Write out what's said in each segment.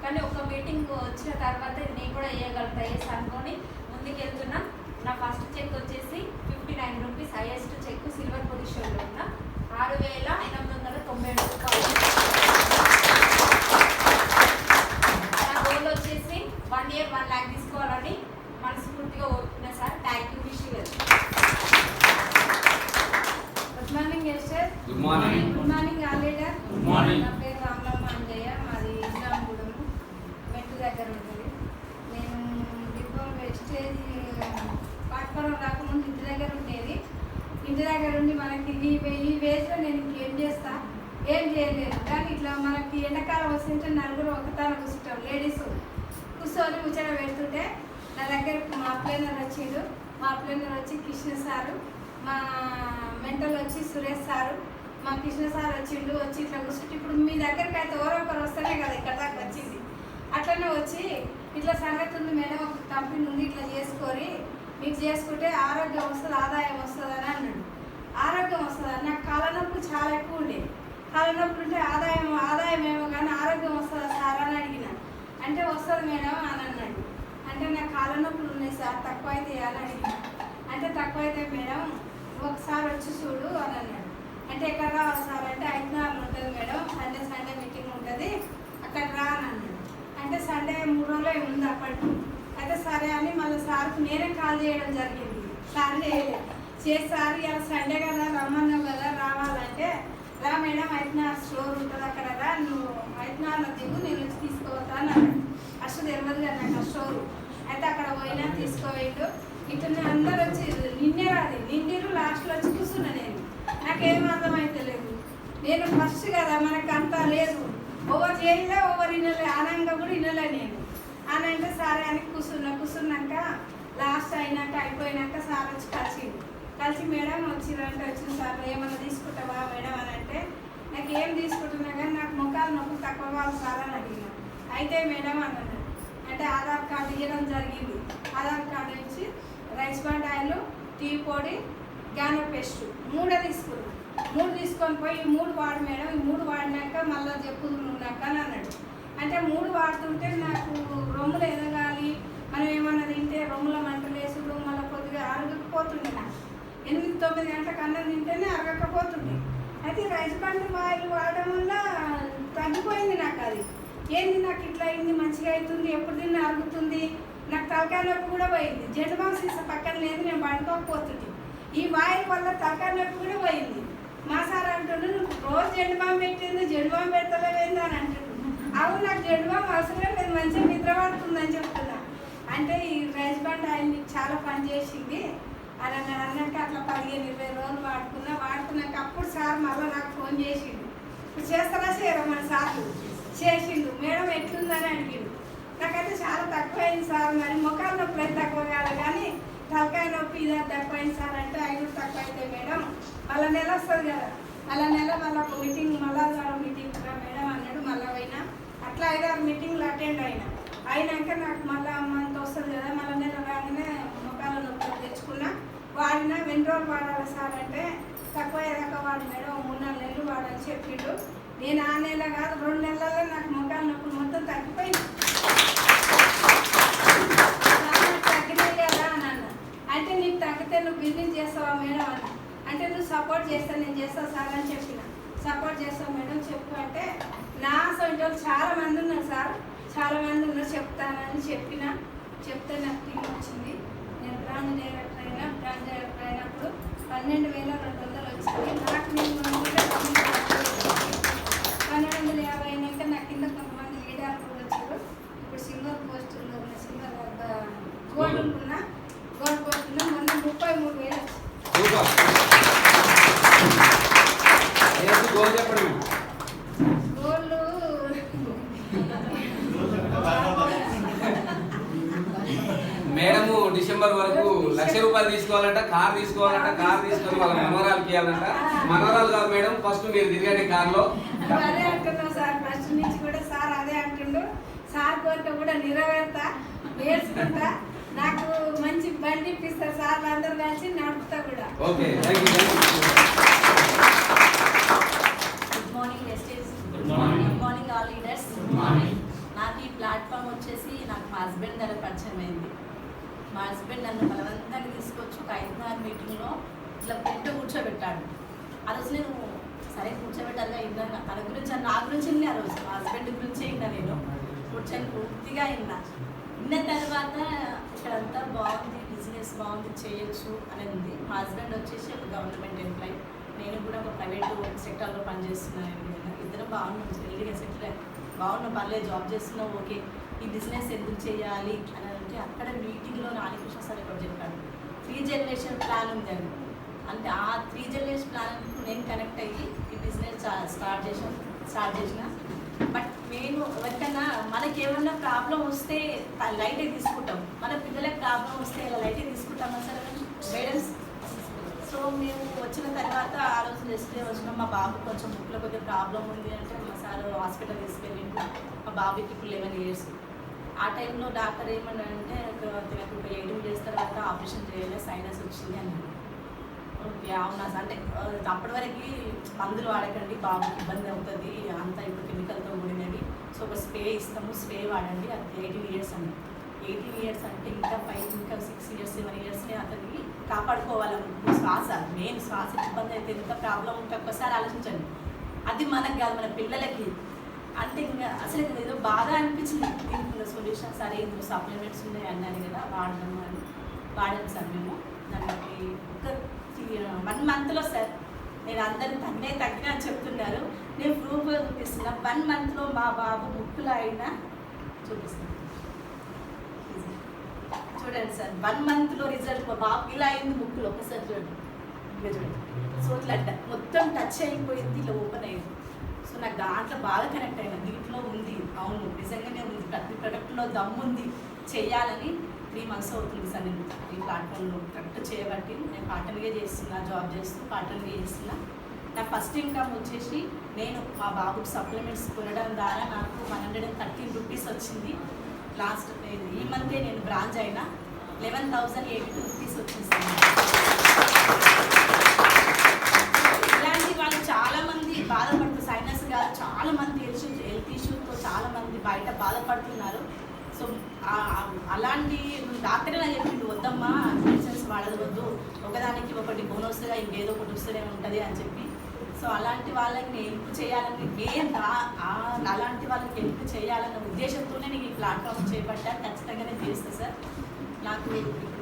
కానీ ఒక మీటింగ్ వచ్చిన తర్వాత నేను కూడా వేయగలుగుతా అనుకొని ముందుకెళ్తున్నా. నా ఫస్ట్ చెక్ వచ్చేసి 59 రూపీస్, హైయెస్ట్ చెక్ సిల్వర్ పొజిషన్లో ఉన్న 6,897 రూపాయలు. నా గోల్ వచ్చేసి 1 year 1 lakh తీసుకోవాలని మనస్ఫూర్తిగా కోరుకున్నా sir. Thank you. Wish you well. Good morning sir. Good morning. Good morning all leader. Good morning. నా పేరు రామలమ్మ అంజయ్య. మాది ఇస్లాంగూడెం మెట్టు దగ్గర ఉంటుంది. నేను డిప్లొమా వెస్టేజ్ పాఠపురం రాకముందు ఇంటి దగ్గర ఉండేది. ఇంటి దగ్గర ఉండి మనకి ఈ వేజ్లో నేను ఇంకేం చేస్తా, ఏం చేయలేదు. కానీ ఇట్లా మనకి ఎండాకాలం వస్తుంటే నలుగురు ఒకతాన కూర్చుంటాం, లేడీస్ కూర్చొని ముచ్చట పెడుతుంటే నా దగ్గరకు మా ప్లేనర్ వచ్చిండు. మా ప్లేనర్ వచ్చి కృష్ణ సారు, మా మెంటల్ వచ్చి సురేష్ సారు, మా కృష్ణ సార్ వచ్చిండు. వచ్చి ఇట్లా కూర్చుంటే ఇప్పుడు మీ దగ్గరికి అయితే ఎవరో ఒకరు వస్తేనే కదా ఇక్కడ దాకా వచ్చింది. అట్లనే వచ్చి ఇట్లా సంగతి ఉంది మేడం, ఒక కంపెనీ ఉంది, ఇట్లా చేసుకొని మీకు చేసుకుంటే ఆరోగ్యం వస్తుంది, ఆదాయం వస్తుంది అని అన్నాడు. ఆరోగ్యం వస్తుందా? నాకు కాళ్ళ నొప్పులు చాలా ఎక్కువ ఉండేది. కాళ్ళ నొప్పులు ఉంటే ఆదాయం ఏమో కానీ ఆరోగ్యం వస్తుందా సార్ అని అడిగిన. అంటే వస్తుంది మేడం అని అన్నాడు. అంటే నాకు కాళ్ళ నొప్పులు ఉన్నాయి సార్, తక్కువ అయితే అని అడిగిన. అంటే తక్కువ అయితే మేడం ఒకసారి వచ్చి చూడు అని అన్నాడు. అంటే ఎక్కడ రావాలి సార్ అంటే 5 ఉంటుంది మేడం, సండే మీటింగ్ ఉంటుంది, అక్కడ రా అని అన్నాడు. అంటే సండే 3 రోజులు ఉంది అప్పటికి. అయితే సరే అని మళ్ళీ సార్కి నేనే కాల్ చేయడం జరిగింది. సార్ చేయలేదు, చేసారు ఇలా సండే కదా రమ్మన్నావు కదా రావాలంటే రా మేడం 5 స్టోర్ ఉంటుంది అక్కడ రా, నువ్వు 5 దిగు, నేను వచ్చి తీసుకోవద్దా అని అన్నాడు. అసలు తెలియదు కదా నాకు ఆ స్టోరు. అయితే అక్కడ పోయినా తీసుకోవేయండు. ఇట్లా అందరు వచ్చి నిన్నే రాదు, నిండిరు లాస్ట్లో వచ్చి కూర్చున్నా. నేను నాకేం అర్థమైతే లేదు. నేను ఫస్ట్ కదా మనకు అంతా లేదు, ఓవర్ చేయలే ఓవర్ వినలే, ఆనందంగా కూడా వినలే నేను. అని అంటే సరే అని కూర్చున్నాక లాస్ట్ అయిపోయినాక సార్ వచ్చి కలిసి మేడం వచ్చిరంటే వచ్చిన సార్ ఏమన్నా తీసుకుంటావా మేడం అని అంటే నాకు ఏం తీసుకుంటున్నా కానీ నాకు ముఖాలు నొప్పి తక్కువ కావాలి సార్ అని అడిగిన. అయితే మేడం అన్నాడు. అంటే ఆధార్ కార్డు ఇవ్వడం జరిగింది. ఆధార్ కార్డు ఇచ్చి రైస్ బాండ్ ఆయిల్, టీ పొడి, గ్యానో పేస్ట్ 3 తీసుకున్నాను. 3 తీసుకొని పోయి ఈ 3 వాడు మేడం, ఈ 3 వాడినాక మళ్ళీ చెప్పుకున్నాక అని అన్నాడు. అంటే 3 వాడుతుంటే నాకు రొమ్ములు ఎదగాలి, మనం ఏమన్నా తింటే రొమ్ముల మంటలేసుడు మళ్ళీ కొద్దిగా అరగకపోతుండే. నాకు 8-9 గంటలకు అన్నం తింటేనే అరగకపోతుండే. అయితే రైస్ బాండ్ ఆయిల్ వాడడం వల్ల తగ్గిపోయింది నాకు. అది ఏంది నాకు ఇట్లా అయింది, మంచిగా అవుతుంది, ఎప్పుడు తిన్నా అరుగుతుంది, నాకు తలకాయ నొప్పి కూడా పోయింది. జెండు బామ్ సీసా పక్కన లేదు, నేను పండుకోకపోతుంది. ఈ ఆయిల్ వల్ల తలకాయ నొప్పి కూడా పోయింది. మా సార్ అంటుండే నువ్వు రోజు జెండు బామ్ పెట్టింది, జెండు బామ్ పెడతలేవేంది అని అంటుండు. అవును నాకు జెండు బామ్ అవసరం లేదు, మంచిగా నిద్ర పడుతుందని చెప్తున్నా. అంటే ఈ రైస్ బాండ్ ఆయిల్ నీకు చాలా పని చేసింది అని అన్నాక అట్లా 15-20 రోజులు వాడుకున్నాక అప్పుడు సార్ మళ్ళీ నాకు ఫోన్ చేసిండు. ఇప్పుడు చేస్తారా చేయరా మన సార్ చేసిండు. మేడం ఎట్లుందని అడిగిండు. నాకైతే చాలా తక్కువైంది సార్, మరి ముఖాల నొప్పి అయితే తక్కువ కాదు కానీ తలకాయ నొప్పి ఇదే తక్కువైంది సార్. అంటే 5 తక్కువ అయితే మేడం మళ్ళీ నెల వస్తుంది కదా, మళ్ళీ మళ్ళీ ఒక మీటింగ్ మీటింగ్ మేడం అన్నాడు. మళ్ళీ పోయినా అట్లా 5-6 మీటింగ్లు అటెండ్ అయినాక నాకు మళ్ళీ అమ్మంత వస్తుంది కదా, మళ్ళీ నెల రాగానే ముఖాల నొప్పి తెచ్చుకున్నా. వాడినా 2 రోజులు వాడాలి సార్ అంటే తక్కువ ఏదాకా వాడి మేడం 3-4 నెలలు వాడని చెప్పిండు. నేను ఆ నెల కాదు 2 నెలల్లో నాకు ముఖాల నొప్పులు మొత్తం తగ్గిపోయింది. తగ్గినాయి కదా అని అన్న. అంటే నీకు తగ్గితే నువ్వు బిజినెస్ చేస్తావా మేడం అన్న. అంటే నువ్వు సపోర్ట్ చేస్తా, నేను చేస్తా సార్ అని చెప్పిన. సపోర్ట్ చేస్తావు మేడం చెప్పు అంటే నా సొంత చాలా మంది ఉన్నారు సార్, చాలా మంది ఉన్నారు చెప్తానని చెప్తే నాకు టీం వచ్చింది. నేను బ్రాంచ్ డైరెక్టర్ అయినప్పుడు 12,200 వచ్చింది. నాకు నేను 1250 అయినాక నా కింద కొంతమంది లీడర్ కూడా వచ్చారు. ఇప్పుడు సింగర్ పోస్టుల్లో ఉన్న గోల్డ్ పోస్ట్ ఉన్న మొన్న 33,000 గోల్డ్ మేడము డిసెంబర్ వరకు 1,00,000 రూపాయలు తీసుకోవాలంట, కార్ తీసుకొని వాళ్ళ మనవరాలకి ఇవ్వాలంట. మనవరాలు కాదు మేడం, ఫస్ట్ మీరు తిరగండి కార్లో. అదే అంటున్నాం సార్, ఫస్ట్ నుంచి కూడా సార్ అదే అంటుండు. సార్ కోరిక కూడా నెరవేరుతా, నేర్చుకుంటా, నాకు మంచి బండి ఇప్పిస్తారు సార్, అందరూ కలిసి నడుపుతా కూడా. Okay, thank you. Good morning వెస్టేజ్. Good morning. Good morning all leaders. Good morning. నాకు ఈ హస్బెండ్ నన్ను బలవంతంగా తీసుకొచ్చి ఒక 5 మీటింగ్లో ఇట్లా పెంట కూర్చోబెట్టాడు. ఆ రోజు నేను సరే కూర్చోబెట్టాలిగా విన్నాను. తన గురించి నా గురించి విన్నా, ఆ రోజు మా హస్బెండ్ గురించే విన్నా. నేను కూర్చొని పూర్తిగా విన్న తర్వాత ఇక్కడంతా బాగుంది, బిజినెస్ బాగుంది, చేయొచ్చు అనేది ఉంది. మా హస్బెండ్ వచ్చేసి ఒక గవర్నమెంట్ ఎంప్లాయీ, నేను కూడా ఒక ప్రైవేట్ సెక్టర్లో పనిచేస్తున్నాను. ఇద్దరు బాగున్నాం, హెల్దీగా సెటిల్ బాగున్నాం, పర్లేదు జాబ్ చేస్తున్నాం, ఓకే ఈ బిజినెస్ ఎందుకు చేయాలి అని అంటే అక్కడ మీటింగ్లో రాణికృష్ణ సార్ ఇక్కడ చెప్పాడు 3 జనరేషన్ ప్లాన్ ఉందని. అంటే ఆ 3 జనరేషన్ ప్లాన్ నేను కనెక్ట్ అయ్యి ఈ బిజినెస్ స్టార్ట్ చేసిన. బట్ నేను ఎవరికైనా మనకి ఏమన్నా ప్రాబ్లం వస్తే లైటే తీసుకుంటాం, మన పిల్లలకు ప్రాబ్లం వస్తే ఇలా లైటే తీసుకుంటామా సార్ మేడమ్స్? సో మేము వచ్చిన తర్వాత ఆ రోజు నెక్స్ట్ డే వచ్చినాం. మా బాబు కొంచెం ముక్కులో కొద్దిగా ప్రాబ్లం ఉంది అంటే మా సార్ హాస్పిటల్ తీసుకెళ్ళి, మా బాబుకి ఇప్పుడు 11 ఇయర్స్. ఆ టైంలో డాక్టర్ ఏమన్నాడంటే ఒక 8 డేస్ తర్వాత ఆపరేషన్ చేయాలి, సైనస్ వచ్చింది అని. ఓకే అవునా సార్, అంటే అప్పటి వరకు మందులు వాడకండి, బాబుకి ఇబ్బంది అవుతుంది, అంతా ఇప్పుడు కెమికల్తో కూడినవి, సో ఒక స్ప్రే ఇస్తాము, స్ప్రే వాడండి. అది 18 ఇయర్స్ అండి. 18 ఇయర్స్ అంటే ఇంకా 6 ఇయర్స్ 7 ఇయర్స్ని అతనికి కాపాడుకోవాలనుకుంటున్నాం. శ్వాస మెయిన్, శ్వాస ఇబ్బంది అయితే ఎంత ప్రాబ్లం ఉంటే ఒక్కసారి ఆలోచించండి. అది మనకు కాదు, మన పిల్లలకి. అంటే ఇంకా అసలు ఏదో బాగా అనిపించింది. దీనికి సొల్యూషన్ సరే ఇందులో సప్లిమెంట్స్ ఉన్నాయి అన్నాను కదా, వాడదాము అని వాడాను సార్. మేము దానికి ఒక 1 మంత్లో సార్, నేను అందరిని తగ్గినా అని చెప్తున్నారు, నేను ప్రూఫ్గా చూపిస్తున్నా. 1 మంత్లో మా బాబు ముక్కులో అయినా చూపిస్తాను, చూడండి సార్. 1 మంత్లో రిజల్ట్ మా బాబు ఇలా అయింది ముక్కులో, ఒకసారి చూడండి, ఇంకా చూడండి. సో ఇట్లా మొత్తం టచ్ అయిపోయింది, ఇలా ఓపెన్ అయింది. సో నాకు దాంట్లో బాగా కనెక్ట్ అయినా, దీంట్లో ఉంది, అవును నిజంగానే ఉంది, ప్రతి ప్రొడక్ట్లో దమ్ము ఉంది, చేయాలని 3 మంత్స్ అవుతుంది సార్. నేను ఈ ప్లాట్ఫామ్లో కరెక్ట్ చేయబట్టి నేను పార్టనర్గా చేస్తున్నా, జాబ్ చేస్తూ పార్టనర్గా చేస్తున్నా. నా ఫస్ట్ ఇన్కమ్ వచ్చేసి నేను మా బాబుకి సప్లిమెంట్స్ కొనడం ద్వారా నాకు 113 రూపీస్ వచ్చింది. లాస్ట్ ఈ మంతే నేను బ్రాంచ్ అయినా 11,082 రూపీస్ వచ్చింది సార్. ఇలాంటి వాళ్ళు చాలామంది బాధపడుతూ, సైనస్ కాదు చాలామంది హెల్త్ ఇష్యూతో చాలామంది బయట బాధపడుతున్నారు. సో అలాంటి డాక్టరే నాకు చెప్పిండు, వద్దమ్మా మెడిసిన్స్ వాడవద్దు, ఒకదానికి ఒకటి బోనస్గా ఇంకేదో ఒకటి వస్తూనే ఉంటుంది అని చెప్పి. సో అలాంటి వాళ్ళకి నేను హెల్ప్ చేయాలని, అలాంటి వాళ్ళకి హెల్ప్ చేయాలన్న ఉద్దేశంతోనే నేను ఈ ప్లాట్ఫామ్ చేపట్టా. ఖచ్చితంగానే చేస్తాను సార్. నాకు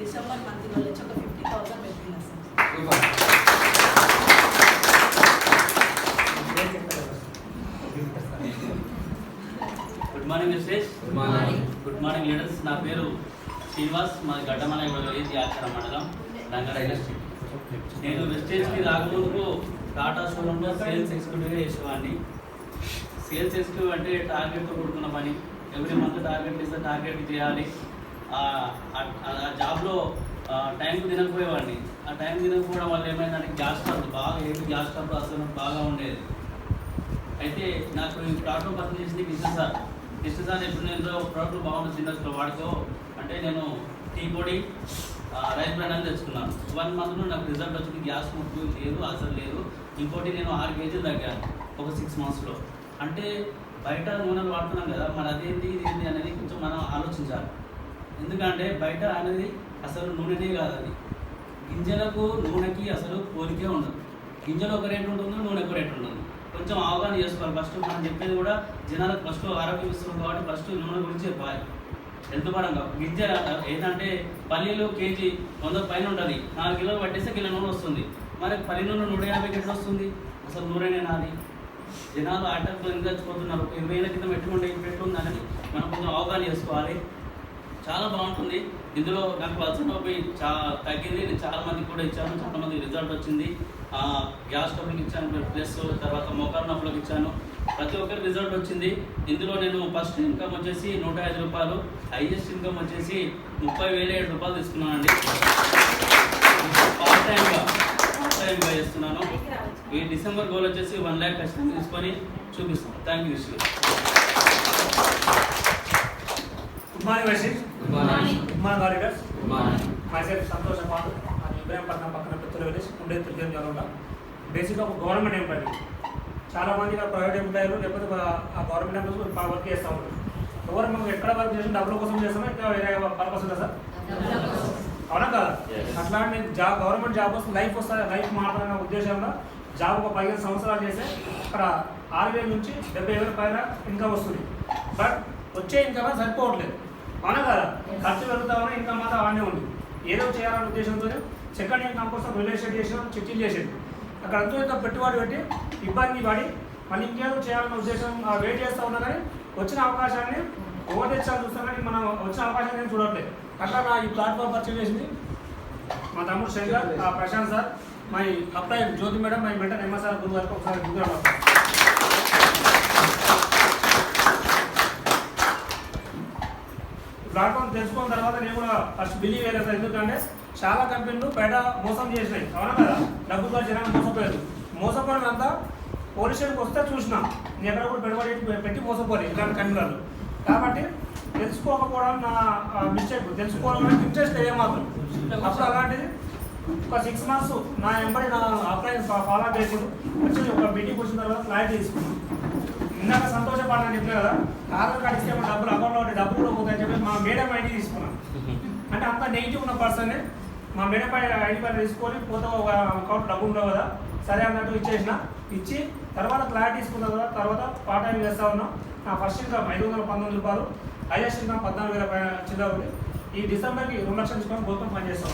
డిసెంబర్ మంత్లో వచ్చి ఒక 50,000 పెట్టినా sir. Good morning missus. Good morning leaders. నా పేరు శ్రీనివాస్, మాది గడ్డమల విలేజ్, యాచర మండలం, రంగారెడ్డి డిస్ట్రిక్ట్. నేను వెస్టేజ్కి రాకముందుకు టాటా షోరూంలో సేల్స్ ఎగ్జిక్యూటివ్గా చేసేవాడిని. సేల్స్ ఎగ్జిక్యూటివ్ అంటే టార్గెట్తో కూడుకున్న పని, ఎవ్రీ మంత్ టార్గెట్ ఇస్తే టార్గెట్ చేయాలి. ఆ జాబ్లో టైంకి తినకపోయేవాడిని. ఆ టైం తినకపోవడం వల్ల ఏమైందంటే గ్యాస్ ట్రబుల్ బాగా, ఏపీ గ్యాస్ ట్రబుల్ అసలు బాగా ఉండేది. అయితే నాకు ఈ ప్రోడక్ట్ పర్చేస్ చేసింది కృష్ణ సార్ ఎప్పుడు నేను ప్రోడక్ట్ బాగుంటుంది ఇండస్ట్రీలో వాడుకో అంటే నేను టీ పొడి రైస్ బ్రాండ్ అని తెచ్చుకున్నాను. 1 మంత్లో నాకు రిజల్ట్ వచ్చింది. గ్యాస్ ముట్టు లేదు, అసలు లేదు. ఇంకోటి నేను 6 కేజీలు తగ్గాను ఒక 6 మంత్స్లో. అంటే బయట నూనెలు వాడుతున్నాం కదా, మరి అదేంటి ఇదేంటి అనేది కొంచెం మనం ఆలోచించాలి. ఎందుకంటే బయట అనేది అసలు నూనెనే కాదు, అది గింజలకు నూనెకి అసలు పోలికే ఉండదు. గింజలు ఒక రేటు ఉంటుంది, నూనె ఒక రేటు ఉంటుంది. కొంచెం అవగాహన చేసుకోవాలి. ఫస్ట్ మనం చెప్పేది కూడా జనాలకు ఫస్ట్ ఆరోగ్యం ఇస్తున్నాం కాబట్టి ఫస్ట్ నూనె గురించి చెప్పాలి. హెల్త్ పరంగా గింజ ఏంటంటే పల్లీలు కేజీ 100 పైన ఉంటుంది, 4 కిలోలు పట్టేస్తే కిలో నూనె వస్తుంది. మరి పల్లి నూనె 150 ఎట్లా వస్తుంది? అసలు నూనెనే నాది. జనాలు ఆటకు ఎంగచ్చిపోతున్నారు. 20 ఏళ్ళ కింద పెట్టుకుంది అనేది మనం కొంచెం అవగాహన చేసుకోవాలి. చాలా బాగుంటుంది. ఇందులో నాకు వలస నొప్పి తగ్గింది. నేను చాలా మందికి కూడా ఇచ్చాను, చాలా మందికి రిజల్ట్ వచ్చింది. గ్యాస్ ట్రబుల్కి ఇచ్చాను, ప్లస్ తర్వాత మోకారు నొప్పులకు ఇచ్చాను. ప్రతి ఒక్కరికి రిజల్ట్ వచ్చింది. ఇందులో నేను ఫస్ట్ ఇన్కమ్ వచ్చేసి 105 రూపాయలు, హైయెస్ట్ ఇన్కమ్ వచ్చేసి 30,007 రూపాయలు తీసుకున్నానండి. పార్ట్ టైంగా చేస్తున్నాను. ఈ డిసెంబర్ గోల్ వచ్చేసి 1 lakh ఖచ్చితంగా తీసుకొని చూపిస్తాను. Thank you. Good morning worship. Good morning leaders. Myself Santosh పాటు ఇబ్రాహీంపట్నం పక్కన పెద్దల విలేజ్ ఉండే తిరిగి జరుగుతా. బేసిక్గా ఒక గవర్నమెంట్ ఎంప్లాయీ. చాలామంది ప్రైవేట్ ఎంప్లాయీలు లేకపోతే ఆ గవర్నమెంట్ ఎంప్లాయీస్ వర్క్ చేస్తూ ఉంటారు. ఎవరు మనం ఎక్కడ వర్క్ చేసిన డబ్బుల కోసం చేస్తామో ఇంకా వేరే పర్పస్ ఉందా సార్? అవునా కదా? Yes. అట్లాంటి జాబ్ గవర్నమెంట్ జాబ్ వస్తుంది, లైఫ్ వస్తుంది, లైఫ్ మాట్లాడిన ఉద్దేశంలో జాబ్ ఒక 15 సంవత్సరాలు చేస్తే అక్కడ 6,000 నుంచి 70,000 పైన ఇన్కమ్ వస్తుంది. బట్ వచ్చే ఇన్కమ్ సరిపోవట్లేదు. అవునా కదా? ఖర్చు పెరుగుతామని ఇన్కమ్ మాత్రం ఆడనే ఉంది. ఏదో చేయాలనే ఉద్దేశంతో సెకండ్ ఇన్కమ్ కోసం రియల్ ఎస్టేట్ చేసినాం, చిట్టీలు చేసేది. అక్కడ అంతా ఇంత పెట్టుబడి పెట్టి ఇబ్బంది పడి మళ్ళీ ఇంకేదో చేయాలన్న ఉద్దేశం వెయిట్ చేస్తూ ఉన్నా కానీ వచ్చిన అవకాశాన్ని ఓవర్ తెచ్చాలని చూస్తాం కానీ మనం వచ్చిన అవకాశాన్ని నేను చూడట్లేదు. అట్లా నా ఈ ప్లాట్ఫామ్ పరిచయం చేసింది మా తమ్ముడు శంకర్, ప్రశాంత్ సార్, మై అప్లై Jyothi madam, my mentor MS sir గురువు గారికి ఒకసారి గుర్తు. ప్లాట్ఫామ్ తెలుసుకున్న తర్వాత నేను కూడా ఫస్ట్ బిలీవ్ అయ్యాను సార్. ఎందుకంటే చాలా కంపెనీలు బయట మోసం చేసినాయి. అవునా కదా? డబ్బులు కూడా జనాలు మోసపోయారు. మోసపోయినంతా పోలీస్ స్టేషన్కి వస్తే చూసినాం, నేను ఎక్కడ కూడా పెట్టుబడి పెట్టి మోసపోలేదు ఇలాంటి కంపెనీలు. కాబట్టి తెలుసుకోకపోవడం నా మిస్టేక్. తెలుసుకోవడానికి ఇంట్రెస్ట్ అయ్యే మాత్రం అప్పుడు అలాంటిది ఒక 6 months నా వెంబడి నా అప్లైన్ ఫాలో అప్ చేసి వచ్చి ఒక మీటింగ్ వచ్చిన తర్వాత క్లారిటీ తీసుకున్నాను. ఇందాక సంతోషపడాలని చెప్పిన కదా, ఆధార్ కార్డు ఇస్తే డబ్బులు అకౌంట్లో ఉంటే డబ్బులు కూడా పోతాయని చెప్పి మా మేడం ఐడి తీసుకున్నాను. అంటే అంత నెగిటివ్ ఉన్న పర్సన్ మా మేడం ఐడి పైన తీసుకొని పోతే ఒక అకౌంట్ డబ్బులు ఉండవు కదా, సరే అన్నట్టు ఇచ్చేసిన. ఇచ్చి తర్వాత క్లారిటీ తీసుకున్న తర్వాత పార్ట్ టైం చేస్తూ ఉన్నాం. నా ఫస్ట్ ఇన్కమ్ 519 రూపాయలు, హైయెస్ట్ ఇన్కమ్ 14,000 చిల్లర ఉంది. ఈ డిసెంబర్కి 2 లక్షలు తీసుకొని గోతం పనిచేస్తాం.